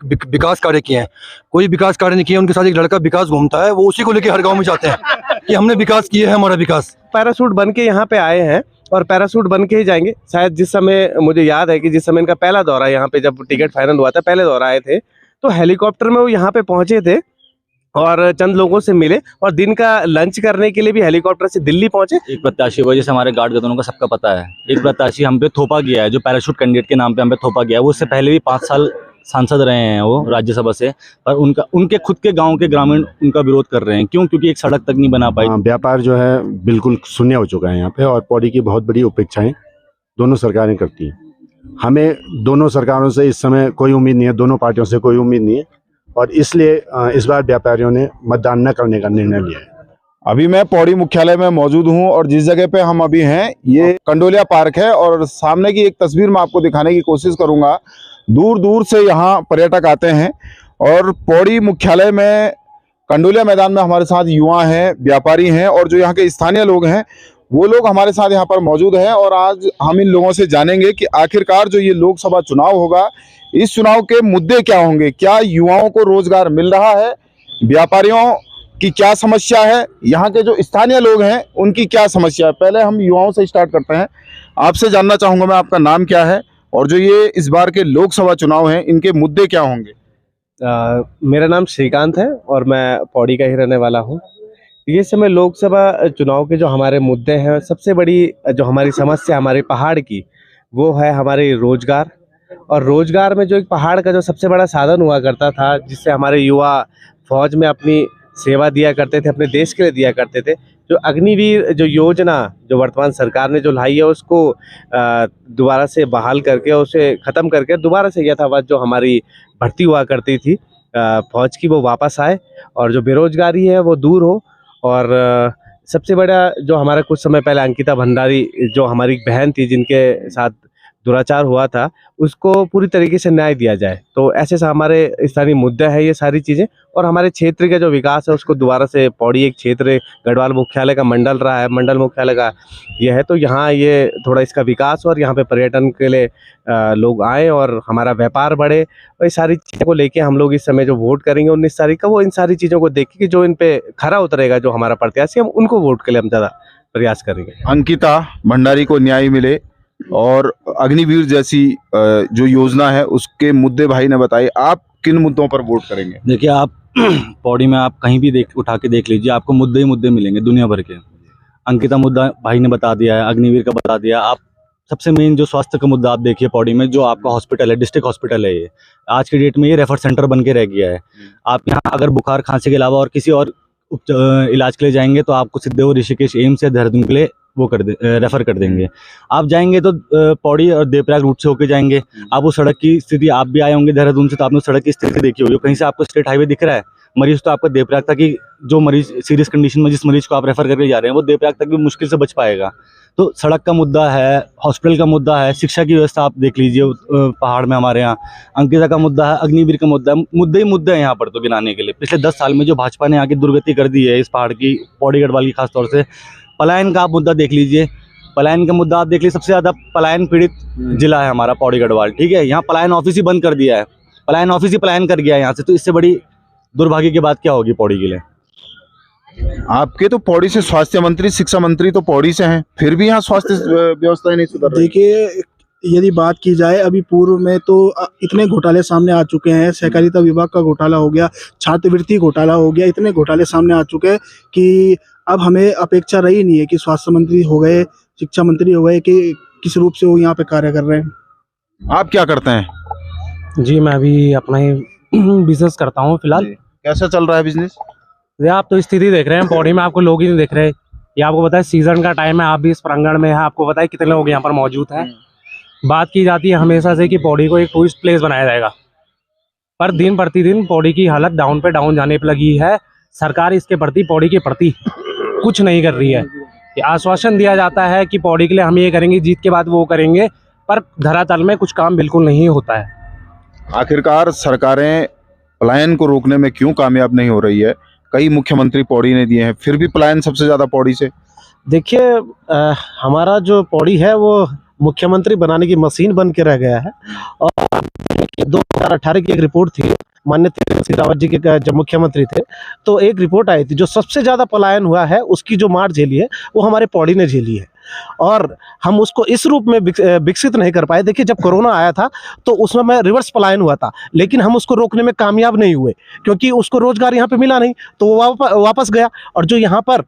विकास कार्य किए हैं, कोई विकास कार्य नहीं किए। उनके साथ एक लड़का विकास घूमता है, वो उसी को लेके हर गांव में जाते हैं कि हमने विकास किया है, हमारा विकास। पैराशूट बन के यहाँ पे आए हैं और पैराशूट बन के ही जाएंगे। शायद जिस समय, मुझे याद है कि जिस समय इनका पहला दौरा यहाँ पे, जब टिकट फाइनल हुआ था, पहले दौरा आए थे, तो हेलीकॉप्टर में वो यहाँ पे पहुंचे थे और चंद लोगों से मिले और दिन का लंच करने के लिए भी हेलीकॉप्टर से दिल्ली पहुंचे। एक प्रत्याशी को, जैसे हमारे गार्ड गदनों का सबका पता है, एक प्रत्याशी हम पे थोपा गया है, जो पैराशूट कैंडिडेट के नाम पे हम पे थोपा गया है। वो उससे पहले भी 5 साल सांसद रहे हैं वो राज्यसभा से, पर उनके खुद के गांव के ग्रामीण उनका विरोध कर रहे हैं। क्यों? क्योंकि एक सड़क तक नहीं बना पाई। व्यापार जो है बिल्कुल शून्य हो चुका है यहाँ पे, और पौड़ी की बहुत बड़ी अपेक्षाएं दोनों सरकारें करती हैं। हमें दोनों सरकारों से इस समय कोई उम्मीद नहीं है, दोनों पार्टियों से कोई उम्मीद नहीं है, और इसलिए इस बार व्यापारियों ने मतदान न करने का निर्णय लिया है। अभी मैं पौड़ी मुख्यालय में मौजूद हूं और जिस जगह पे हम अभी हैं ये कंडोलिया पार्क है, और सामने की एक तस्वीर मैं आपको दिखाने की कोशिश करूंगा। दूर दूर से यहाँ पर्यटक आते हैं और पौड़ी मुख्यालय में कंडोलिया मैदान में हमारे साथ युवा हैं, व्यापारी हैं, और जो यहाँ के स्थानीय लोग हैं वो लोग हमारे साथ यहाँ पर मौजूद हैं। और आज हम इन लोगों से जानेंगे कि आखिरकार जो ये लोकसभा चुनाव होगा, इस चुनाव के मुद्दे क्या होंगे, क्या युवाओं को रोजगार मिल रहा है, व्यापारियों की क्या समस्या है, यहाँ के जो स्थानीय लोग हैं उनकी क्या समस्या है। पहले हम युवाओं से स्टार्ट करते हैं। आपसे जानना चाहूँगा मैं, आपका नाम क्या है और जो ये इस बार के लोकसभा चुनाव हैं इनके मुद्दे क्या होंगे? मेरा नाम श्रीकांत है और मैं पौड़ी का ही रहने वाला हूँ। ये समय लोकसभा चुनाव के जो हमारे मुद्दे हैं, सबसे बड़ी जो हमारी समस्या हमारे पहाड़ की, वो है हमारे रोजगार। और रोजगार में जो एक पहाड़ का जो सबसे बड़ा साधन हुआ करता था, जिससे हमारे युवा फौज में अपनी सेवा दिया करते थे, अपने देश के लिए दिया करते थे, जो अग्निवीर जो योजना जो वर्तमान सरकार ने जो लाई है, उसको दोबारा से बहाल करके, उसे ख़त्म करके दोबारा से यथावत जो हमारी भर्ती हुआ करती थी फौज की, वो वापस आए और जो बेरोजगारी है वो दूर हो। और सबसे बड़ा जो हमारा कुछ समय पहले अंकिता भंडारी, जो हमारी बहन थी जिनके साथ दुराचार हुआ था, उसको पूरी तरीके से न्याय दिया जाए। तो ऐसे से हमारे स्थानीय मुद्दे हैं ये सारी चीज़ें। और हमारे क्षेत्र का जो विकास है उसको दोबारा से, पौड़ी एक क्षेत्र गढ़वाल मुख्यालय का मंडल रहा है, मंडल मुख्यालय का ये है, तो यहाँ ये थोड़ा इसका विकास और यहाँ पे पर्यटन के लिए लोग आए और हमारा व्यापार बढ़े। और ये सारी चीज़ों को लेके हम लोग इस समय जो वोट करेंगे 19 तारीख का, वो इन सारी चीज़ों को देख के जो इन पे खरा उतरेगा जो हमारा प्रत्याशी, हम उनको वोट के लिए हम ज़्यादा प्रयास करेंगे। अंकिता भंडारी को न्याय मिले और अग्निवीर जैसी जो योजना है उसके मुद्दे भाई ने बताए। आप किन मुद्दों पर वोट करेंगे? देखिए, आप पौड़ी में आप कहीं भी उठा के देख लीजिए, आपको मुद्दे ही मुद्दे मिलेंगे दुनिया भर के। अंकिता मुद्दा भाई ने बता दिया है, अग्निवीर का बता दिया। आप सबसे मेन जो स्वास्थ्य का मुद्दा आप देखिए पौड़ी में, जो आपका हॉस्पिटल है, डिस्ट्रिक्ट हॉस्पिटल है, ये आज की डेट में ये रेफर सेंटर बन के रह गया है। आप यहाँ अगर बुखार खांसी के अलावा और किसी और इलाज के लिए जाएंगे तो आपको सीधे वो ऋषिकेश, एम्स या देहरादून के लिए वो रेफर कर देंगे। आप जाएंगे तो पौड़ी और देवप्रयाग रूट से होके जाएंगे। आप उस सड़क की स्थिति, आप भी आए होंगे देहरादून से, तो आपने उस सड़क की स्थिति देखी होगी। कहीं से आपको स्टेट हाईवे दिख रहा है, मरीज तो आपका देवप्रयाग तक ही, जो मरीज सीरियस कंडीशन में जिस मरीज को आप रेफर करके जा रहे हैं, वो देवप्रयाग तक भी मुश्किल से बच पाएगा। तो सड़क का मुद्दा है, हॉस्पिटल का मुद्दा है, शिक्षा की व्यवस्था आप देख लीजिए पहाड़ में हमारे यहाँ। अंकिता का मुद्दा है, अग्निवीर का मुद्दा है, मुद्दे ही मुद्दे हैं यहाँ पर तो गिनाने के लिए। पिछले 10 साल में जो भाजपा ने आके दुर्गति कर दी है इस पहाड़ की, पौड़ी गढ़वाल की खासतौर से। पलायन का आप मुद्दा देख लीजिए, पलायन का मुद्दा आप देख लीजिए, सबसे ज़्यादा पलायन पीड़ित जिला है हमारा पौड़ी गढ़वाल। ठीक है, यहाँ पलायन ऑफिस ही बंद कर दिया है, पलायन ऑफिस ही पलायन कर गया है यहाँ से। तो इससे बड़ी दुर्भाग्य की बात क्या होगी पौड़ी के लिए? आपके तो पौड़ी से स्वास्थ्य मंत्री, शिक्षा मंत्री तो पौड़ी से हैं, फिर भी यहाँ स्वास्थ्य व्यवस्था नहीं सुधर रही। देखिए, यदि बात की जाए, अभी पूर्व में तो इतने घोटाले सामने आ चुके हैं। सहकारिता विभाग का घोटाला हो गया, छात्रवृत्ति घोटाला हो गया, इतने घोटाले सामने आ चुके हैं कि अब हमें अपेक्षा रही नहीं है कि स्वास्थ्य मंत्री हो गए, शिक्षा मंत्री हो गए, कि किस रूप से वो यहाँ पे कार्य कर रहे हैं। आप क्या करते हैं? जी, मैं अभी अपना ही बिजनेस करता हूँ फिलहाल। कैसा चल रहा है बिजनेस? आप तो स्थिति देख रहे हैं पौड़ी में, आपको लोग ही नहीं दिख रहे। ये आपको पता है सीजन का टाइम है, आप भी इस प्रांगण में है, आपको पता है कितने लोग यहाँ पर मौजूद हैं। बात की जाती है हमेशा से कि पौड़ी को एक टूरिस्ट प्लेस बनाया जाएगा, पर दिन प्रतिदिन पौड़ी की हालत डाउन पे डाउन जाने पर लगी है। सरकार इसके प्रति, पौड़ी के प्रति कुछ नहीं कर रही है। ये आश्वासन दिया जाता है कि पौड़ी के लिए हम ये करेंगे, जीत के बाद वो करेंगे, पर धरातल में कुछ काम बिल्कुल नहीं होता है। आखिरकार सरकारें पलायन को रोकने में क्यों कामयाब नहीं हो रही है? कई मुख्यमंत्री पौड़ी ने दिए हैं, फिर भी पलायन सबसे ज्यादा पौड़ी से। देखिए, हमारा जो पौड़ी है वो मुख्यमंत्री बनाने की मशीन बन के रह गया है। और 2018 की एक रिपोर्ट थी, माननीय त्रिवेंद्र सिंह रावत जी के जब मुख्यमंत्री थे, तो एक रिपोर्ट आई थी, जो सबसे ज़्यादा पलायन हुआ है उसकी जो मार झेली है वो हमारे पौड़ी ने झेली है। और हम उसको इस रूप में विकसित नहीं कर पाए। देखिए, जब कोरोना आया था तो उसमें मैं रिवर्स पलायन हुआ था, लेकिन हम उसको रोकने में कामयाब नहीं हुए, क्योंकि उसको रोजगार यहाँ पे मिला नहीं, तो वो वापस गया। और जो यहाँ पर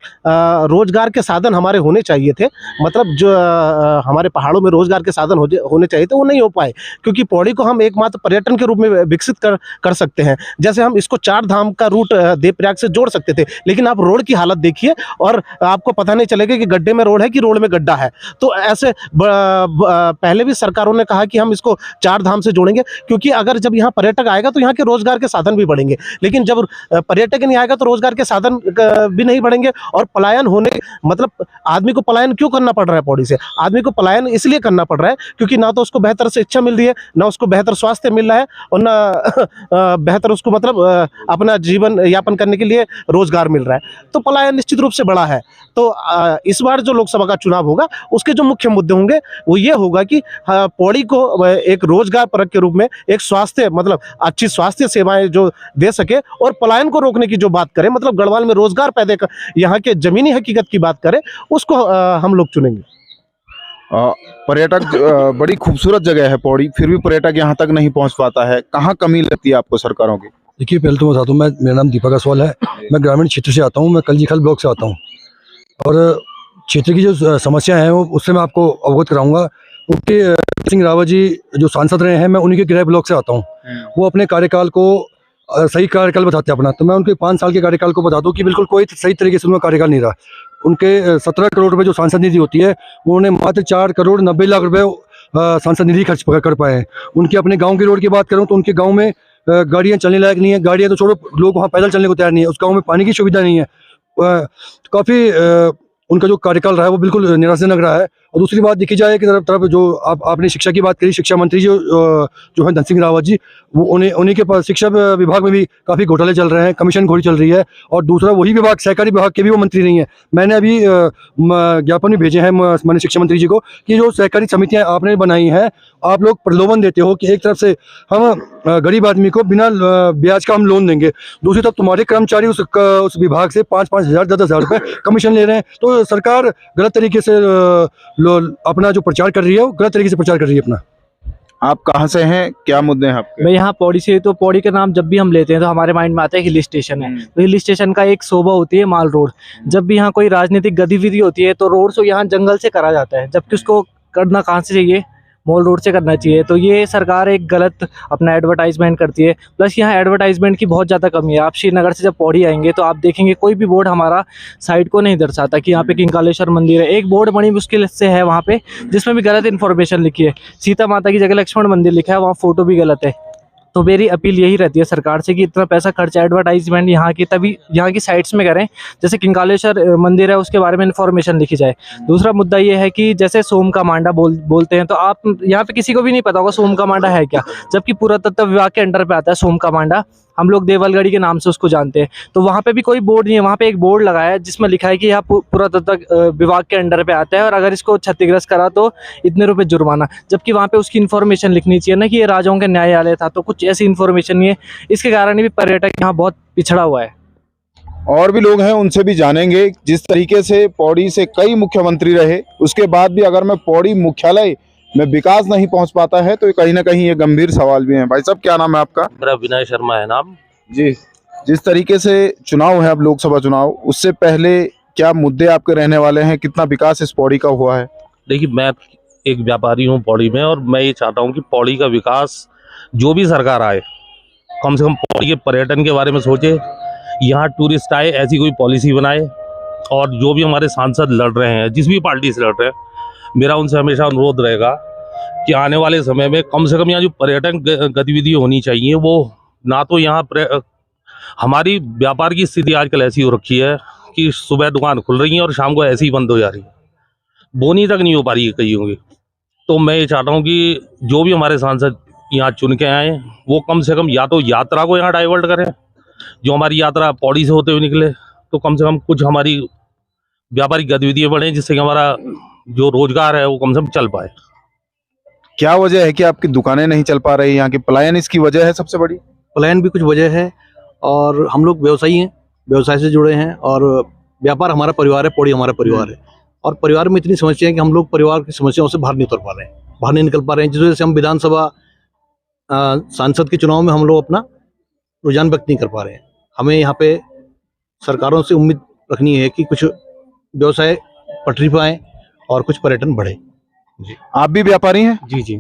रोजगार के साधन हमारे होने चाहिए थे, मतलब जो हमारे पहाड़ों में रोजगार के साधन होने चाहिए थे, वो नहीं हो पाए, क्योंकि पौड़ी को हम एकमात्र पर्यटन के रूप में विकसित कर सकते हैं। जैसे हम इसको 4 धाम का रूट देवप्रयाग से जोड़ सकते थे, लेकिन आप रोड की हालत देखिए और आपको पता नहीं चलेगा कि गड्ढे में रोड है कि रोड में गड्ढा है। तो ऐसे पहले भी सरकारों ने कहा कि हम इसको 4 धाम से जोड़ेंगे, क्योंकि अगर जब यहाँ पर्यटक आएगा तो यहाँ के रोजगार के साधन भी बढ़ेंगे, लेकिन जब पर्यटक नहीं आएगा तो रोजगार के साधन भी नहीं बढ़ेंगे। और पलायन होने, मतलब आदमी को पलायन क्यों करना पड़ रहा है पौड़ी से? आदमी को पलायन इसलिए करना पड़ रहा है क्योंकि ना तो उसको बेहतर शिक्षा मिल रही है, ना उसको बेहतर स्वास्थ्य मिल रहा है, और ना बेहतर उसको मतलब अपना जीवन यापन करने के लिए रोजगार मिल रहा है। तो पलायन निश्चित रूप से बड़ा है। तो इस बार जो लोकसभा का चुनाव होगा उसके जो मुख्य मुद्दे होंगे वो ये होगा कि पौड़ी को एक रोजगार परक के रूप में एक स्वास्थ्य, मतलब अच्छी स्वास्थ्य सेवाएं जो दे सके, और पलायन को रोकने की जो बात करें, मतलब गढ़वाल में रोजगार पैदा कर, यहाँ के जमीनी हकीकत की बात करें, उसको हम लोग चुनेंगे। पर्यटक बड़ी खूबसूरत जगह है पौड़ी, फिर भी पर्यटक यहाँ तक नहीं पहुँच पाता है। कहाँ कमी लगती है आपको सरकारों की? देखिए, पहले तो मैं बताता हूँ, मेरा नाम दीपक असवाल है, मैं ग्रामीण क्षेत्र से आता हूँ, मैं कलजीखाल ब्लॉक से आता हूँ, और क्षेत्र की जो समस्या है वो उससे मैं आपको अवगत कराऊंगा। उनके सिंह रावत जी जो सांसद रहे हैं, मैं उन्हीं के गृह ब्लॉक से आता हूँ। वो अपने कार्यकाल को सही कार्यकाल बताते हैं अपना, तो मैं उनके 5 साल के कार्यकाल को बता दूं कि बिल्कुल कोई सही तरीके से उनका कार्यकाल नहीं रहा। उनके 17 करोड़ रुपए जो सांसद निधि होती है, उन्होंने मात्र 4 करोड़ 90 लाख रुपए सांसद निधि खर्च कर पाए हैं। उनके अपने गाँव की रोड की बात करूँ तो उनके गाँव में गाड़ियाँ चलने लायक नहीं है, गाड़ियाँ तो छोड़ो, लोग वहाँ पैदल चलने को तैयार नहीं है। उस गाँव में पानी की सुविधा नहीं है। काफ़ी उनका जो कार्यकाल रहा है वो बिल्कुल निराशाजनक रहा है। और दूसरी बात देखी जाए कि तरफ जो आपने शिक्षा की बात करी, शिक्षा मंत्री जो हैं धन सिंह रावत जी, वो उन्हीं के पास शिक्षा विभाग में भी काफ़ी घोटाले चल रहे हैं, कमीशन खोरी चल रही है। और दूसरा वही विभाग, सहकारी विभाग के भी वो मंत्री नहीं है। मैंने अभी ज्ञापन भी भेजे हैं माननीय शिक्षा मंत्री जी को कि जो सहकारी समितियाँ आपने बनाई हैं, आप लोग प्रलोभन देते हो कि एक तरफ से हम गरीब आदमी को बिना ब्याज का हम लोन देंगे, दूसरी तरफ तुम्हारे कर्मचारी उस विभाग से 5-5 हज़ार 10-10 हज़ार रुपये कमीशन ले रहे हैं। तो सरकार गलत तरीके से अपना जो प्रचार कर रही है, वो गलत तरीके से प्रचार कर रही है अपना। आप कहाँ से हैं, क्या मुद्दे हैं आपके? मैं यहाँ पौड़ी से, तो पौड़ी का नाम जब भी हम लेते हैं तो हमारे माइंड में आता है हिल स्टेशन है। तो हिल स्टेशन का एक शोभा होती है माल रोड। जब भी यहाँ कोई राजनीतिक गतिविधि होती है तो रोड से यहाँ जंगल से करा जाता है, जबकि उसको करना कहाँ से चाहिए, मॉल रोड से करना चाहिए। तो ये सरकार एक गलत अपना एडवर्टाइजमेंट करती है। प्लस यहाँ एडवर्टाइजमेंट की बहुत ज़्यादा कमी है। आप श्रीनगर से जब पौड़ी आएंगे तो आप देखेंगे कोई भी बोर्ड हमारा साइड को नहीं दर्शाता कि यहाँ पे किंकालेश्वर मंदिर है। एक बोर्ड बड़ी मुश्किल से है वहाँ पे, जिसमें भी गलत इन्फॉर्मेशन लिखी है। सीता माता की जगह लक्ष्मण मंदिर लिखा है, वहाँ फोटो भी गलत है। तो मेरी अपील यही रहती है सरकार से कि इतना पैसा खर्च एडवर्टाइजमेंट यहाँ की, तभी यहाँ की साइट्स में करें, जैसे किंकालेश्वर मंदिर है उसके बारे में इन्फॉर्मेशन लिखी जाए। दूसरा मुद्दा ये है कि जैसे सोम का मांडा बोलते हैं, तो आप यहाँ पे किसी को भी नहीं पता होगा सोम का मांडा है क्या, जबकि पुरातत्व विभाग के अंडर पे आता है सोम का मांडा। हम लोग देवलगढ़ी के नाम से उसको जानते हैं। तो वहाँ पे भी कोई बोर्ड नहीं है। वहाँ पे एक बोर्ड लगाया है जिसमें लिखा है कि यह पुरातत्व विभाग के अंडर पे आता है और अगर इसको क्षतिग्रस्त करा तो इतने रुपए जुर्माना, जबकि वहाँ पे उसकी इन्फॉर्मेशन लिखनी चाहिए ना कि ये राजाओं के न्यायालय था। तो कुछ ऐसी इन्फॉर्मेशन नहीं है, इसके कारण भी पर्यटक यहाँ बहुत पिछड़ा हुआ है। और भी लोग हैं, उनसे भी जानेंगे। जिस तरीके से पौड़ी से कई मुख्यमंत्री रहे, उसके बाद भी अगर मैं पौड़ी मुख्यालय में विकास नहीं पहुंच पाता है तो कहीं ना कहीं ये गंभीर सवाल भी है। भाई साहब, क्या नाम है आपका? मेरा विनय शर्मा है नाम जी। जिस तरीके से चुनाव है अब लोकसभा चुनाव, उससे पहले क्या मुद्दे आपके रहने वाले हैं? कितना विकास इस पौड़ी का हुआ है? देखिए, मैं एक व्यापारी हूँ पौड़ी में, और मैं ये चाहता हूँ कि पौड़ी का विकास जो भी सरकार आए, कम से कम पौड़ी के पर्यटन के बारे में सोचे, यहाँ टूरिस्ट आए ऐसी कोई पॉलिसी बनाए। और जो भी हमारे सांसद लड़ रहे हैं, जिस भी पार्टी से लड़ रहे हैं, मेरा उनसे हमेशा अनुरोध रहेगा कि आने वाले समय में कम से कम यहाँ जो पर्यटन गतिविधि होनी चाहिए, वो ना तो यहाँ हमारी व्यापार की स्थिति आजकल ऐसी हो रखी है कि सुबह दुकान खुल रही है और शाम को ऐसे ही बंद हो जा रही है, बोनी तक नहीं हो पा रही है कहीं होंगी। तो मैं ये चाहता हूँ कि जो भी हमारे सांसद यहाँ चुन के आए, वो कम से कम या तो यात्रा को यहाँ डाइवर्ट करें, जो हमारी यात्रा पौड़ी से होते हुए निकले, तो कम से कम कुछ हमारी व्यापारिक गतिविधियाँ बढ़ें, जिससे कि हमारा जो रोजगार है वो कम से कम चल पाए। क्या वजह है कि आपकी दुकानें नहीं चल पा रही, यहाँ की पलायन इसकी वजह है सबसे बड़ी? पलायन भी कुछ वजह है, और हम लोग व्यवसायी हैं, व्यवसाय से जुड़े हैं, और व्यापार हमारा परिवार है, पौड़ी हमारा परिवार है, और परिवार में इतनी समस्या है कि हम लोग परिवार की समस्याओं से बाहर नहीं उतर पा रहे हैं, बाहर नहीं निकल पा रहे हैं, जिस वजह से हम विधानसभा सांसद के चुनाव में हम लोग अपना रुझान व्यक्त नहीं कर पा रहे हैं। हमें यहाँ पे सरकारों से उम्मीद रखनी है कि कुछ व्यवसाय पटरी पर आए और कुछ पर्यटन बढ़े। आप भी व्यापारी हैं? जी जी।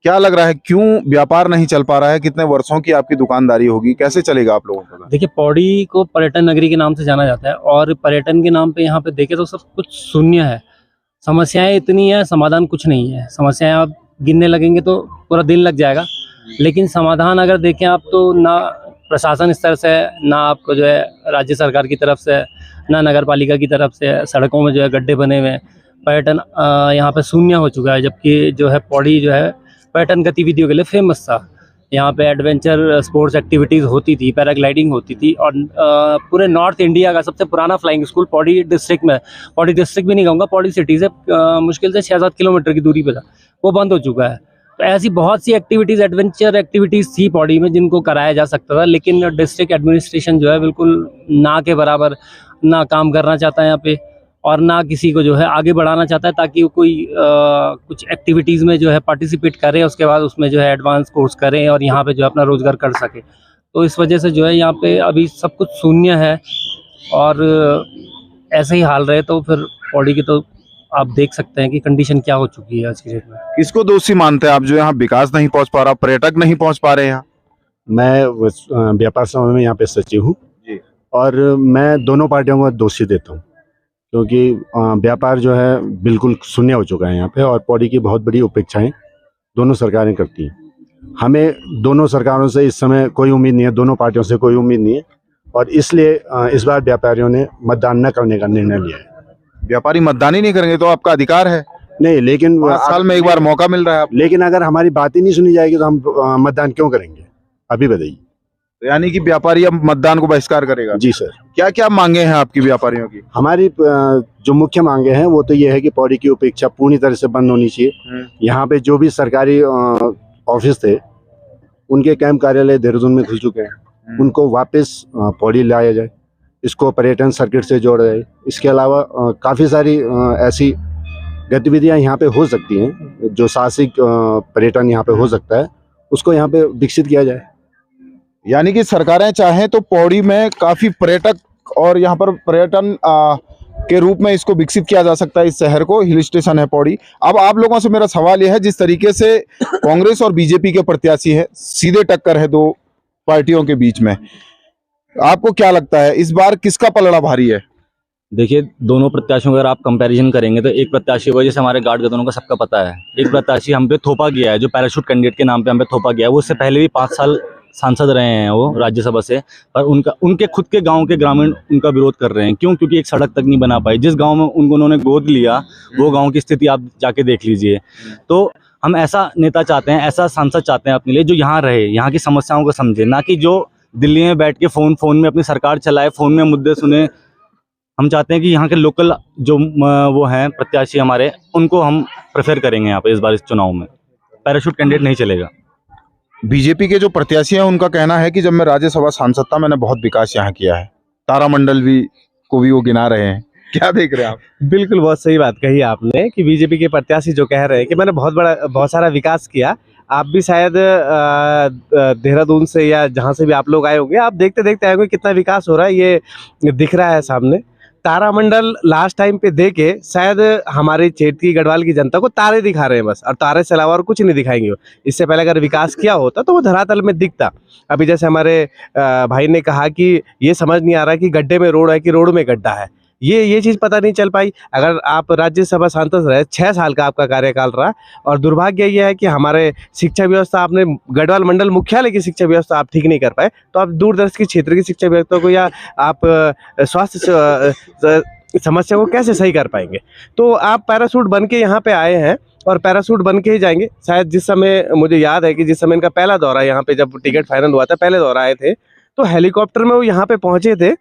क्या लग रहा है, क्यों व्यापार नहीं चल पा रहा है? कितने वर्षों की आपकी दुकानदारी होगी, कैसे चलेगा आप लोगों का? देखिए, पौड़ी को पर्यटन नगरी के नाम से जाना जाता है, और पर्यटन के नाम पे यहाँ पे देखें तो सब कुछ शून्य है। समस्याएं इतनी है, समाधान कुछ नहीं है। समस्याएं आप गिनने लगेंगे तो पूरा दिन लग जाएगा, लेकिन समाधान अगर देखें आप तो ना प्रशासन स्तर से, ना आपको जो है राज्य सरकार की तरफ से, ना नगर पालिका की तरफ से, सड़कों में जो है गड्ढे बने हुए हैं। पर्यटन यहाँ पे शून्य हो चुका है, जबकि जो है पौड़ी जो है पर्यटन गतिविधियों के लिए फेमस था। यहाँ पे एडवेंचर स्पोर्ट्स एक्टिविटीज़ होती थी, पैराग्लाइडिंग होती थी, और पूरे नॉर्थ इंडिया का सबसे पुराना फ्लाइंग स्कूल पौड़ी डिस्ट्रिक्ट में, पौड़ी डिस्ट्रिक्ट भी नहीं कहूँगा, पौड़ी सिटी से मुश्किल से 6-7 किलोमीटर की दूरी पे था, वो बंद हो चुका है। तो ऐसी बहुत सी एक्टिविटीज़, एडवेंचर एक्टिविटीज़ थी पौड़ी में जिनको कराया जा सकता था, लेकिन डिस्ट्रिक्ट एडमिनिस्ट्रेशन जो है बिल्कुल ना के बराबर ना काम करना चाहता है यहाँ पे, और ना किसी को जो है आगे बढ़ाना चाहता है ताकि वो कोई कुछ एक्टिविटीज़ में जो है पार्टिसिपेट करे, उसके बाद उसमें जो है एडवांस कोर्स करें और यहाँ पे जो है अपना रोज़गार कर सके। तो इस वजह से जो है यहाँ पे अभी सब कुछ शून्य है, और ऐसे ही हाल रहे तो फिर पौड़ी की तो आप देख सकते हैं कि कंडीशन क्या हो चुकी है आज की डेट में। किसको दोषी मानते हैं आप, जो यहाँ विकास नहीं पहुंच पा रहा, पर्यटक नहीं पहुंच पा रहे यहाँ? मैं व्यापार समूह में यहाँ पे सचिव हूँ, और मैं दोनों पार्टियों को दोषी देता हूँ, क्योंकि व्यापार जो है बिल्कुल शून्य हो चुका है यहाँ पे, और पौड़ी की बहुत बड़ी उपेक्षाएं दोनों सरकारें करती हैं। हमें दोनों सरकारों से इस समय कोई उम्मीद नहीं है, दोनों पार्टियों से कोई उम्मीद नहीं है, और इसलिए इस बार व्यापारियों ने मतदान न करने का निर्णय लिया है। व्यापारी मतदान ही नहीं करेंगे तो आपका अधिकार है? नहीं, लेकिन 5 साल में एक बार मौका मिल रहा है आपको। लेकिन अगर हमारी बात ही नहीं सुनी जाएगी तो हम मतदान क्यों करेंगे, अभी बताइए। यानी कि व्यापारी अब मतदान को बहिष्कार करेगा? जी सर। क्या क्या मांगे हैं आपकी व्यापारियों की? हमारी जो मुख्य मांगे हैं वो तो ये है कि पौड़ी की उपेक्षा पूरी तरह से बंद होनी चाहिए। यहाँ पे जो भी सरकारी ऑफिस थे, उनके कैंप कार्यालय देहरादून में खुल चुके हैं, उनको वापस पौड़ी लाया जाए, इसको पर्यटन सर्किट से जोड़ा जाए। इसके अलावा काफ़ी सारी ऐसी गतिविधियाँ यहाँ पे हो सकती हैं, जो साहसिक पर्यटन यहाँ पे हो सकता है, उसको यहाँ पे विकसित किया जाए। यानी कि सरकारें चाहें तो पौड़ी में काफी पर्यटक और यहाँ पर पर्यटन के रूप में इसको विकसित किया जा सकता है, इस शहर को। हिल स्टेशन है पौड़ी। अब आप लोगों से मेरा सवाल यह है, जिस तरीके से कांग्रेस और बीजेपी के प्रत्याशी है, सीधे टक्कर है दो पार्टियों के बीच में, आपको क्या लगता है इस बार किसका पलड़ा भारी है? देखिए, दोनों प्रत्याशियों का अगर आप कंपैरिजन करेंगे तो एक प्रत्याशी को, जैसे हमारे गार्ड गदनों का सबका पता है, एक प्रत्याशी हम पे थोपा गया है, जो पैराशूट कैंडिडेट के नाम पे हम पे थोपा गया है। वो उससे पहले भी 5 साल सांसद रहे हैं वो राज्यसभा से, पर उनके खुद के गांव के ग्रामीण उनका विरोध कर रहे हैं। क्यों? क्योंकि एक सड़क तक नहीं बना पाई। जिस गांव में उन्होंने गोद लिया, वो गांव की स्थिति आप जाके देख लीजिए। तो हम ऐसा नेता चाहते हैं, ऐसा सांसद चाहते हैं अपने लिए, जो यहाँ रहे, यहाँ की समस्याओं को समझे, ना कि जो दिल्ली में बैठ के फोन में अपनी सरकार चलाए, फोन में मुद्दे सुने। हम चाहते हैं कि यहाँ के लोकल जो वो हैं प्रत्याशी हमारे, उनको हम प्रेफर करेंगे यहाँ पे इस बार इस चुनाव में। पैराशूट कैंडिडेट नहीं चलेगा। बीजेपी के जो प्रत्याशी हैं उनका कहना है कि जब मैं राज्यसभा सांसद था, मैंने बहुत विकास यहाँ किया है। तारामंडल भी को भी वो गिना रहे हैं। क्या देख रहे हैं आप? बिल्कुल, बहुत सही बात कही आपने कि बीजेपी के प्रत्याशी जो कह रहे हैं कि मैंने बहुत सारा विकास किया। आप भी शायद देहरादून से या जहाँ से भी आप लोग आए होंगे, आप देखते देखते आए होंगे कितना विकास हो रहा है, ये दिख रहा है सामने। तारामंडल लास्ट टाइम पे दे के शायद हमारे चेटकी गढ़वाल की जनता को तारे दिखा रहे हैं बस, और तारे से अलावा और कुछ नहीं दिखाएंगे। इससे पहले अगर विकास किया होता तो वो धरातल में दिखता। अभी जैसे हमारे भाई ने कहा कि ये समझ नहीं आ रहा कि गड्ढे में रोड है कि रोड में गड्ढा है, ये चीज़ पता नहीं चल पाई। अगर आप राज्यसभा सांसद रहे, 6 साल का आपका कार्यकाल रहा, और दुर्भाग्य ये है कि हमारे शिक्षा व्यवस्था, आपने गढ़वाल मंडल मुख्यालय की शिक्षा व्यवस्था आप ठीक नहीं कर पाए, तो आप दूरदर्श के क्षेत्र की शिक्षा व्यवस्था को या आप स्वास्थ्य समस्या को कैसे सही कर पाएंगे? तो आप पैराशूट बन के यहाँ पे आए हैं और पैराशूट बन के ही जाएंगे। शायद जिस समय, मुझे याद है कि जिस समय इनका पहला दौरा यहाँ पे, जब टिकट फाइनल हुआ था, पहले दौरा आए थे, तो हेलीकॉप्टर में वो यहाँ पे पहुँचे थे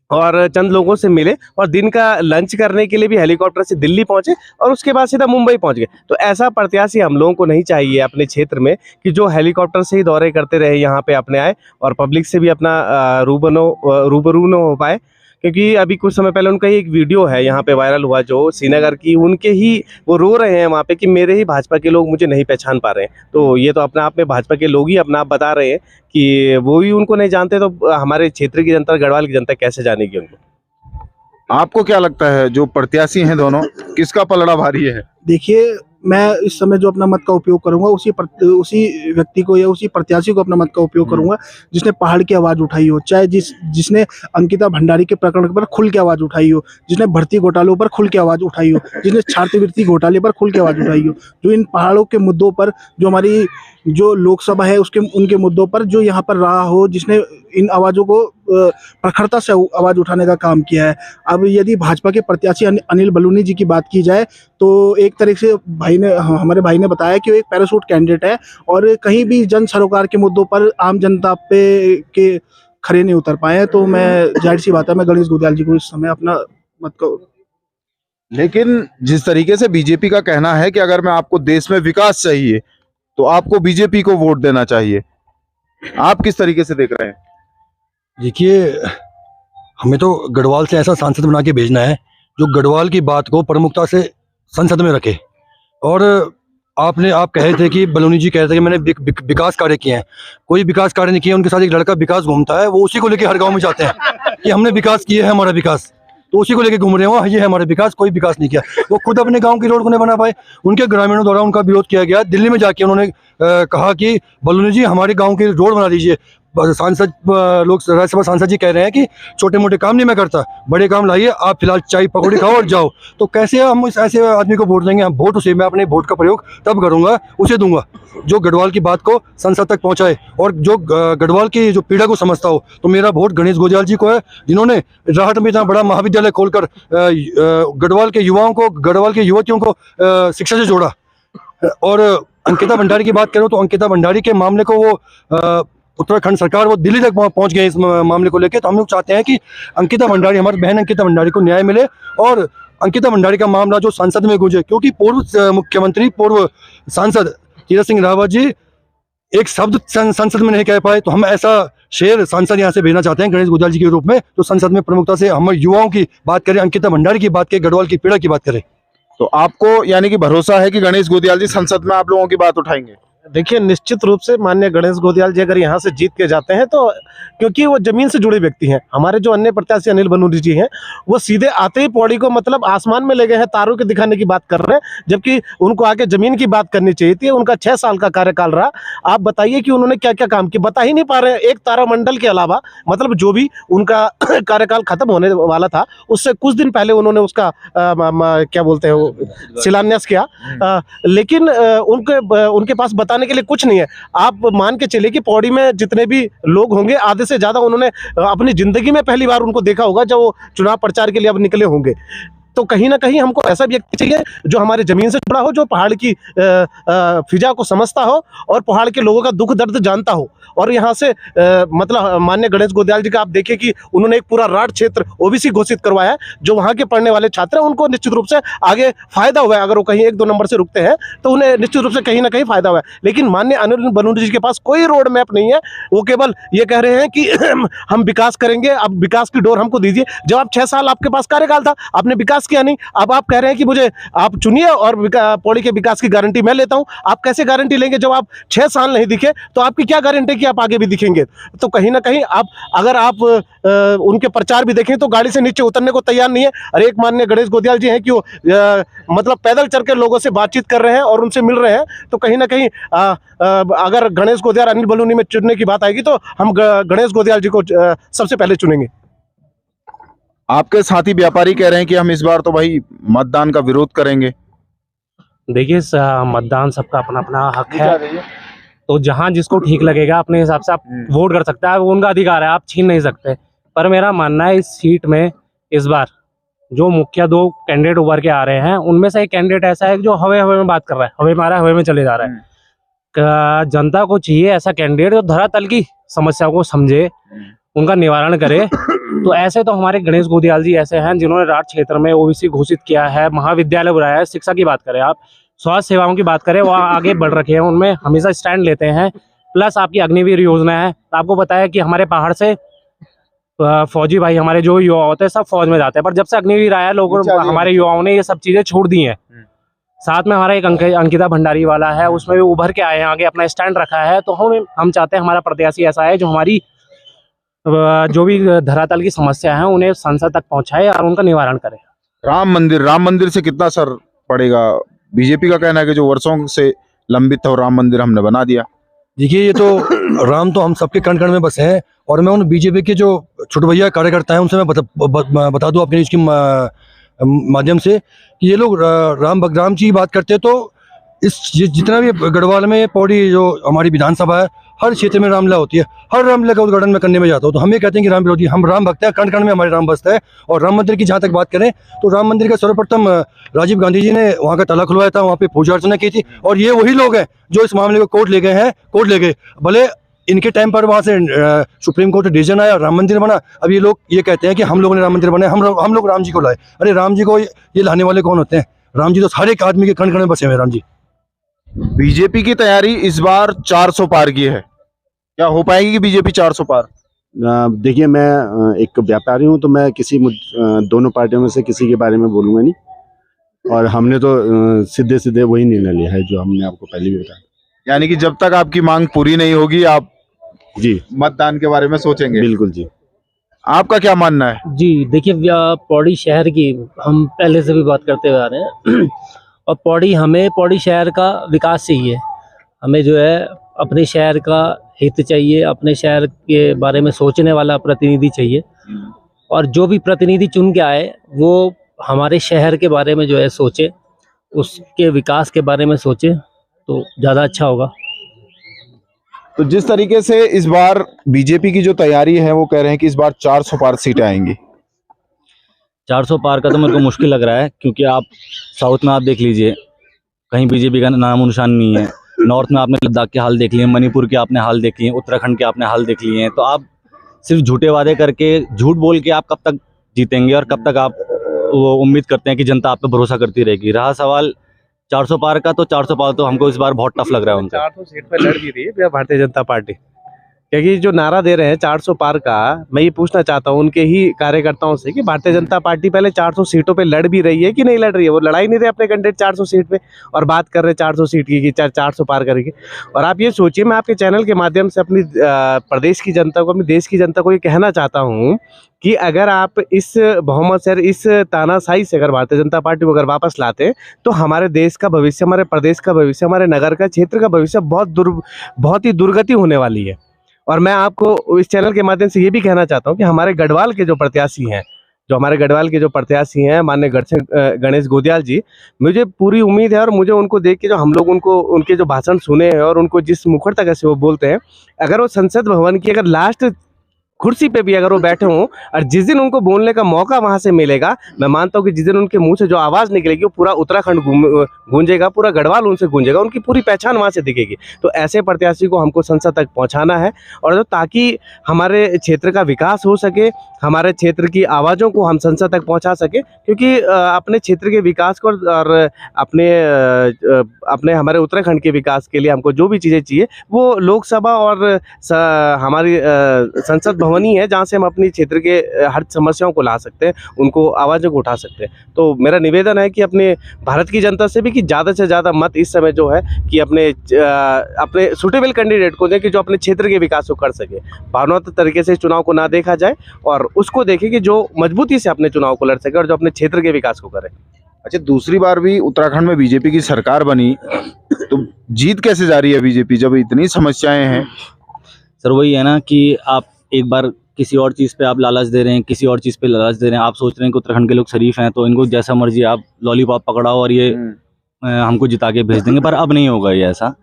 और चंद लोगों से मिले और दिन का लंच करने के लिए भी हेलीकॉप्टर से दिल्ली पहुंचे और उसके बाद सीधा मुंबई पहुंच गए। तो ऐसा प्रत्याशी हम लोगों को नहीं चाहिए अपने क्षेत्र में कि जो हेलीकॉप्टर से ही दौरे करते रहे, यहाँ पे अपने आए और पब्लिक से भी अपना रूबरू न हो पाए। क्योंकि अभी कुछ समय पहले उनका एक वीडियो है यहाँ पे वायरल हुआ जो श्रीनगर की, उनके ही वो रो रहे हैं वहाँ पे कि मेरे ही भाजपा के लोग मुझे नहीं पहचान पा रहे हैं। तो ये तो अपने आप में भाजपा के लोग ही अपना आप बता रहे हैं कि वो ही उनको नहीं जानते, तो हमारे क्षेत्र की जनता, गढ़वाल की जनता कैसे जानेगी उनको। आपको क्या लगता है जो प्रत्याशी हैं दोनों, किसका पलड़ा भारी है? देखिए, मैं इस समय जो अपना मत का उपयोग करूंगा उसी व्यक्ति को या उसी प्रत्याशी को अपना मत का उपयोग करूंगा जिसने पहाड़ की आवाज़ उठाई हो, चाहे जिसने अंकिता भंडारी के प्रकरण पर खुल के आवाज़ उठाई हो, जिसने भर्ती घोटालों पर खुल के आवाज़ उठाई हो, जिसने छात्रवृत्ति घोटाले पर खुल के आवाज़ उठाई हो, जो इन पहाड़ों के मुद्दों पर, जो हमारी जो लोकसभा है उनके मुद्दों पर जो यहाँ पर रहा हो, जिसने इन आवाज़ों को प्रखरता से आवाज़ उठाने का काम किया है। अब यदि भाजपा के प्रत्याशी अनिल बलूनी जी की बात की जाए तो एक तरह से हमारे भाई ने बताया कि वो एक पैराशूट कैंडिडेट है और कहीं भी जन सरोकार के मुद्दों पर आम जनता पे खड़े नहीं उतर पाए हैं। तो मैं, जाहिर सी बात है, मैं गणेश गोदियाल जी को इस समय अपना मत को। लेकिन जिस तरीके से बीजेपी का कहना है कि अगर मैं आपको देश में विकास चाहिए तो आपको बीजेपी को वोट देना चाहिए, आप किस तरीके से देख रहे हैं? देखिए, हमें तो गढ़वाल से ऐसा सांसद बना के भेजना है जो गढ़वाल की बात को प्रमुखता से संसद में रखे। और आप कह रहे थे कि बलूनी जी कह रहे थे कि मैंने विकास कार्य किए हैं। कोई विकास कार्य नहीं किए। उनके साथ एक लड़का विकास घूमता है, वो उसी को लेके हर गांव में जाते हैं कि हमने विकास किया है, हमारा विकास, तो उसी को लेके घूम रहे हो, ये है हमारा विकास। कोई विकास नहीं किया। वो खुद अपने गांव की रोड को नहीं बना पाए। उनके ग्रामीणों द्वारा उनका विरोध किया गया। दिल्ली में जाके उन्होंने कहा कि बलूनी जी हमारे गांव की रोड बना दीजिए। सांसद, लोग राज्यसभा सांसद जी कह रहे हैं कि छोटे मोटे काम नहीं मैं करता, बड़े काम लाइए, आप फिलहाल चाय पकौड़ी खाओ और जाओ। तो कैसे हम इस ऐसे आदमी को वोट देंगे? हम वोट उसे, मैं अपने वोट का प्रयोग तब करूंगा, उसे दूंगा जो गढ़वाल की बात को संसद तक पहुंचाए और जो गढ़वाल की जो पीड़ा को समझता हो। तो मेरा वोट गणेश गोदियाल जी को है, जिन्होंने राहट में इतना बड़ा महाविद्यालय खोलकर गढ़वाल के युवाओं को, गढ़वाल के युवतियों को शिक्षा से जोड़ा। और अंकिता भंडारी की बात करूँ तो अंकिता भंडारी के मामले को वो उत्तराखंड सरकार वो दिल्ली तक पहुंच गए इस मामले को लेकर। तो हम लोग चाहते हैं कि अंकिता भंडारी, हमारी बहन अंकिता भंडारी को न्याय मिले और अंकिता भंडारी का मामला जो संसद में गूंजे। क्योंकि पूर्व मुख्यमंत्री, पूर्व सांसद तीरथ सिंह रावत जी एक शब्द संसद में नहीं कह पाए। तो हम ऐसा शेर सांसद यहाँ से भेजना चाहते हैं गणेश गोदियाल जी के रूप में, जो संसद में प्रमुखता से हमारे युवाओं की बात करें, अंकिता भंडारी की बात करें, गढ़वाल की पीड़ा की बात करें। तो आपको यानी कि भरोसा है कि गणेश गोदियाल जी संसद में आप लोगों की बात उठाएंगे? देखिए, निश्चित रूप से माननीय गणेश गोदियाल जी अगर यहाँ से जीत के जाते हैं तो, क्योंकि वो जमीन से जुड़े व्यक्ति हैं। हमारे जो अन्य प्रत्याशी अनिल बलूनी जी हैं वो सीधे आते ही पौड़ी को मतलब आसमान में ले गए हैं, तारों के दिखाने की बात कर रहे हैं, जबकि उनको आके जमीन की बात करनी चाहिए थी। उनका 6 साल का कार्यकाल रहा। आप बताइए कि उन्होंने क्या क्या काम किया, बता ही नहीं पा रहे हैं। एक तारामंडल के अलावा मतलब जो भी उनका कार्यकाल खत्म होने वाला था उससे कुछ दिन पहले उन्होंने उसका क्या बोलते हैं वो शिलान्यास किया, लेकिन उनके पास बताने के लिए कुछ नहीं है। आप मान के चलिए कि पौड़ी में जितने भी लोग होंगे आधे से ज्यादा उन्होंने अपनी जिंदगी में पहली बार उनको देखा होगा जब वो चुनाव प्रचार के लिए अब निकले होंगे। तो कहीं ना कहीं हमको ऐसा व्यक्ति चाहिए जो हमारे जमीन से जुड़ा हो, जो पहाड़ की फिजा को समझता हो और पहाड़ के लोगों का दुख दर्द जानता हो। और यहाँ से मतलब माननीय गणेश गोदियाल जी का आप देखिए कि उन्होंने एक पूरा राठ क्षेत्र ओबीसी घोषित करवाया है। जो वहाँ के पढ़ने वाले छात्र हैं उनको निश्चित रूप से आगे फायदा हुआ है। अगर वो कहीं 1-2 नंबर से रुकते हैं तो उन्हें निश्चित रूप से कहीं ना कहीं फायदा हुआ है। लेकिन माननीय अनिल बलूनी जी के पास कोई रोड मैप नहीं है। वो केवल ये कह रहे हैं कि हम विकास करेंगे, अब विकास की डोर हमको दीजिए। जब आप 6 साल आपके पास कार्यकाल था, आपने विकास किया नहीं। अब आप कह रहे हैं कि मुझे आप चुनिए और पौड़ी के विकास की गारंटी मैं लेता हूं। आप कैसे गारंटी लेंगे जब आप 6 साल नहीं दिखे? तो आपकी क्या गारंटी कि आप आगे भी दिखेंगे? तो कहीं ना कहीं अगर आप उनके प्रचार भी देखें तो गाड़ी से नीचे उतरने को तैयार नहीं है। और एक माननीय गणेश गोदियाल जी हैं कि वो मतलब पैदल चल के लोगों से बातचीत कर रहे हैं और उनसे मिल रहे हैं। तो कहीं ना कहीं अगर गणेश गोदियाल अनिल बलूनी में चुनने की बात आएगी तो हम गणेश गोदियाल जी को सबसे पहले चुनेंगे। आपके साथी व्यापारी कह रहे हैं कि हम इस बार तो भाई मतदान का विरोध करेंगे। देखिए, मतदान सबका अपना अपना हक है। तो जहां जिसको ठीक लगेगा अपने हिसाब से आप वोट कर सकते हैं, वो उनका अधिकार है, आप छीन नहीं सकते। पर मेरा मानना है इस सीट में इस बार जो मुख्य 2 कैंडिडेट उभर के आ रहे हैं उनमें से एक कैंडिडेट ऐसा है जो हवे में बात कर रहा है, हवे मारा हवे में चले जा रहा है। जनता को चाहिए ऐसा कैंडिडेट जो धरातल की समस्याओं को समझे, उनका निवारण करे तो ऐसे तो हमारे गणेश गोदियाल जी ऐसे हैं जिन्होंने राठ क्षेत्र में ओबीसी घोषित किया है, महाविद्यालय बनाया है। शिक्षा की बात करें, आप स्वास्थ्य सेवाओं की बात करें, वह आगे बढ़ रखे हैं, उनमें हमेशा स्टैंड लेते हैं। प्लस आपकी अग्निवीर योजना है, तो आपको पता है कि हमारे पहाड़ से फौजी भाई हमारे जो युवा होते हैं सब फौज में जाते हैं, पर जब से अग्निवीर आया लोगों हमारे युवाओं ने ये सब चीजें छोड़ दी हैं। साथ में हमारा एक अंकिता भंडारी वाला है, उसमें भी उभर के आए हैं, आगे अपना स्टैंड रखा है। तो हम चाहते हैं हमारा प्रत्याशी ऐसा है जो हमारी जो भी धरातल की समस्या है उन्हें संसद तक पहुंचाए और उनका निवारण करे। राम मंदिर से कितना असर पड़ेगा? बीजेपी का कहना है कि जो वर्षों से लंबित था वो राम मंदिर हमने बना दिया। देखिए, ये तो राम तो हम सबके कण कण में बसे हैं, और मैं उन बीजेपी के जो छोटे भैया कार्यकर्ता हैं उनसे मैं बता दूं अपने इसके माध्यम से कि ये लोग राम जी की बात करते हैं, तो जितना भी गढ़वाल में पौड़ी जो हमारी विधानसभा है, हर क्षेत्र में रामलीला होती है। हर रामलीला का उद्घाटन में करने में जाता हूँ, तो हम ये कहते हैं कि राम विरोधी, हम राम भक्त हैं, कण कण में हमारे राम बसता है। और राम मंदिर की जहाँ तक बात करें तो राम मंदिर का सर्वप्रथम राजीव गांधी जी ने वहाँ का ताला खुलवाया था, वहाँ पे पूजा अर्चना की थी, और ये वही लोग हैं जो इस मामले को कोर्ट ले गए हैं। कोर्ट ले गए, भले इनके टाइम पर वहाँ से सुप्रीम कोर्ट डिसीजन आया, राम मंदिर बना। अब ये लोग ये कहते हैं कि हम लोगों ने राम मंदिर बनाया, हम लोग राम जी को लाए। अरे राम जी को ये लाने वाले कौन होते हैं? राम जी तो हर एक आदमी के कण कण में बसे हुए राम जी। बीजेपी की तैयारी इस बार 400 पार की है, क्या हो पाएगी कि बीजेपी 400 पार? देखिए, मैं एक व्यापारी हूँ, तो मैं दोनों पार्टियों में से किसी के बारे में बोलूँगा नहीं, और हमने तो सीधे सीधे वही निर्णय लिया है जो हमने आपको पहले भी बताया। यानी कि जब तक आपकी मांग पूरी नहीं होगी आप जी मतदान के बारे में सोचेंगे? बिल्कुल जी। आपका क्या मानना है? जी देखिए, पौड़ी शहर की हम पहले से भी बात करते हुए आ रहे हैं और पौड़ी शहर का विकास चाहिए। हमें जो है अपने शहर का हित चाहिए, अपने शहर के बारे में सोचने वाला प्रतिनिधि चाहिए, और जो भी प्रतिनिधि चुन के आए वो हमारे शहर के बारे में जो है सोचे, उसके विकास के बारे में सोचे, तो ज़्यादा अच्छा होगा। तो जिस तरीके से इस बार बीजेपी की जो तैयारी है वो कह रहे हैं कि इस बार 400 पार सीटें आएंगी। 400 पार का तो मेरे को मुश्किल लग रहा है, क्योंकि आप साउथ में आप देख लीजिए, कहीं बीजेपी का नामो निशान नहीं है। नॉर्थ में आपने लद्दाख के हाल देख लिए, मणिपुर के आपने हाल देख लिए, उत्तराखंड के आपने हाल देख लिए हैं। तो आप सिर्फ झूठे वादे करके, झूठ बोल के आप कब तक जीतेंगे, और कब तक आप वो उम्मीद करते हैं कि जनता आप पे भरोसा करती रहेगी। रहा सवाल 400 पार का, तो 400 पार तो हमको इस बार बहुत टफ लग रहा है उनका। 400 सीट पे लड़ भी रही है भारतीय जनता पार्टी, क्योंकि जो नारा दे रहे हैं 400 पार का, मैं ये पूछना चाहता हूँ उनके ही कार्यकर्ताओं से कि भारतीय जनता पार्टी पहले 400 सीटों पे लड़ भी रही है कि नहीं लड़ रही है? वो लड़ाई नहीं रहे अपने कैंडिडेट 400 सीट पे, और बात कर रहे 400 सीट की कि 400 पार करेंगे। और आप ये सोचिए, मैं आपके चैनल के माध्यम से अपनी प्रदेश की जनता को, अपने देश की जनता को ये कहना चाहता हूँ कि अगर आप इस बहुमत से, इस तानाशाही से अगर भारतीय जनता पार्टी को अगर वापस लाते हैं, तो हमारे देश का भविष्य, हमारे प्रदेश का भविष्य, हमारे नगर का, क्षेत्र का भविष्य बहुत ही दुर्गति होने वाली है। और मैं आपको इस चैनल के माध्यम से ये भी कहना चाहता हूँ कि हमारे गढ़वाल के जो प्रत्याशी हैं, माननीय गणेश गोदियाल जी, मुझे पूरी उम्मीद है, और मुझे उनको देख के जो हम लोग उनके जो भाषण सुने हैं और उनको जिस मुखरता से वो बोलते हैं, अगर वो संसद भवन की अगर लास्ट कुर्सी पे भी अगर वो बैठे हों, और जिस दिन उनको बोलने का मौका वहां से मिलेगा, मैं मानता हूं कि जिस दिन उनके मुंह से जो आवाज़ निकलेगी वो पूरा उत्तराखंड गूंजेगा, पूरा गढ़वाल उनसे गूंजेगा, उनकी पूरी पहचान वहां से दिखेगी। तो ऐसे प्रत्याशी को हमको संसद तक पहुंचाना है, और ताकि हमारे क्षेत्र का विकास हो सके, हमारे क्षेत्र की आवाज़ों को हम संसद तक पहुँचा सके, क्योंकि अपने क्षेत्र के विकास को और अपने हमारे उत्तराखंड के विकास के लिए हमको जो भी चीज़ें चाहिए वो लोकसभा और हमारी संसद भवन ही है, जहाँ से हम अपनी क्षेत्र के हर समस्याओं को ला सकते हैं, उनको आवाज़ों को उठा सकते हैं। तो मेरा निवेदन है कि अपने भारत की जनता से भी कि ज़्यादा से ज़्यादा मत इस समय जो है कि अपने सुटेबल कैंडिडेट को दें कि जो अपने क्षेत्र के विकास को कर सके। भावनात्मक तरीके से चुनाव को ना देखा जाए, और उसको देखें कि जो मजबूती से अपने चुनाव को लड़ सके और जो अपने क्षेत्र के विकास को करे। अच्छा, दूसरी बार भी उत्तराखंड में बीजेपी की सरकार बनी, तो जीत कैसे जा रही है बीजेपी जब इतनी समस्याएं हैं? सर वही है ना कि आप एक बार किसी और चीज़ पे आप लालच दे रहे हैं, किसी और चीज़ पे लालच दे रहे हैं। आप सोच रहे हैं कि उत्तराखंड के लोग शरीफ हैं, तो इनको जैसा मर्जी आप लॉलीपॉप पकड़ाओ और ये हमको जिता के भेज देंगे। पर अब नहीं होगा ये ऐसा।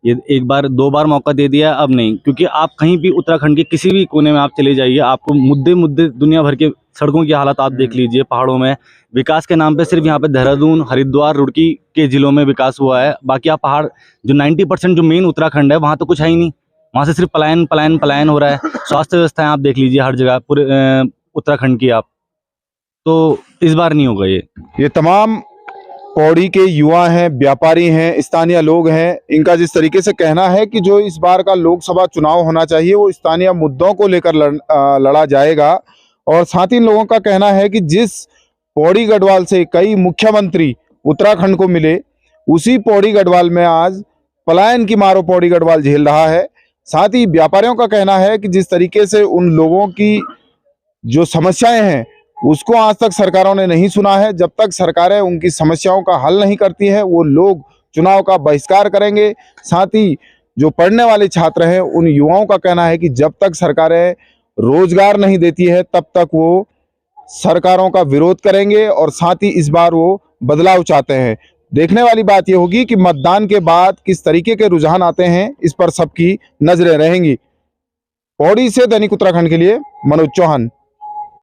ये एक बार 2 बार मौका दे दिया, अब नहीं। क्योंकि आप कहीं भी उत्तराखंड के किसी भी कोने में आप चले जाइए, आपको मुद्दे दुनिया भर के सड़कों की हालत आप देख लीजिए। पहाड़ों में विकास के नाम पे सिर्फ यहाँ पे देहरादून, हरिद्वार, रुड़की के जिलों में विकास हुआ है। बाकी आप पहाड़ जो 90% जो मेन उत्तराखंड है वहाँ तो कुछ है ही नहीं। वहाँ से सिर्फ पलायन हो रहा है। स्वास्थ्य व्यवस्थाएं आप देख लीजिए, हर जगह पूरे उत्तराखंड की आप, तो इस बार नहीं होगा ये तमाम पौड़ी के युवा हैं, व्यापारी हैं, स्थानीय लोग हैं। इनका जिस तरीके से कहना है कि जो इस बार का लोकसभा चुनाव होना चाहिए वो स्थानीय मुद्दों को लेकर लड़ा जाएगा। और साथ ही इन लोगों का कहना है कि जिस पौड़ी गढ़वाल से कई मुख्यमंत्री उत्तराखंड को मिले, उसी पौड़ी गढ़वाल में आज पलायन की मारो पौड़ी गढ़वाल झेल रहा है। साथ ही व्यापारियों का कहना है कि जिस तरीके से उन लोगों की जो समस्याएं हैं उसको आज तक सरकारों ने नहीं सुना है। जब तक सरकारें उनकी समस्याओं का हल नहीं करती है वो लोग चुनाव का बहिष्कार करेंगे। साथ ही जो पढ़ने वाले छात्र हैं उन युवाओं का कहना है कि जब तक सरकारें रोजगार नहीं देती है तब तक वो सरकारों का विरोध करेंगे और साथ ही इस बार वो बदलाव चाहते हैं। देखने वाली बात ये होगी कि मतदान के बाद किस तरीके के रुझान आते हैं, इस पर सबकी नजरें रहेंगी। पौड़ी से दैनिक उत्तराखंड के लिए मनोज चौहान।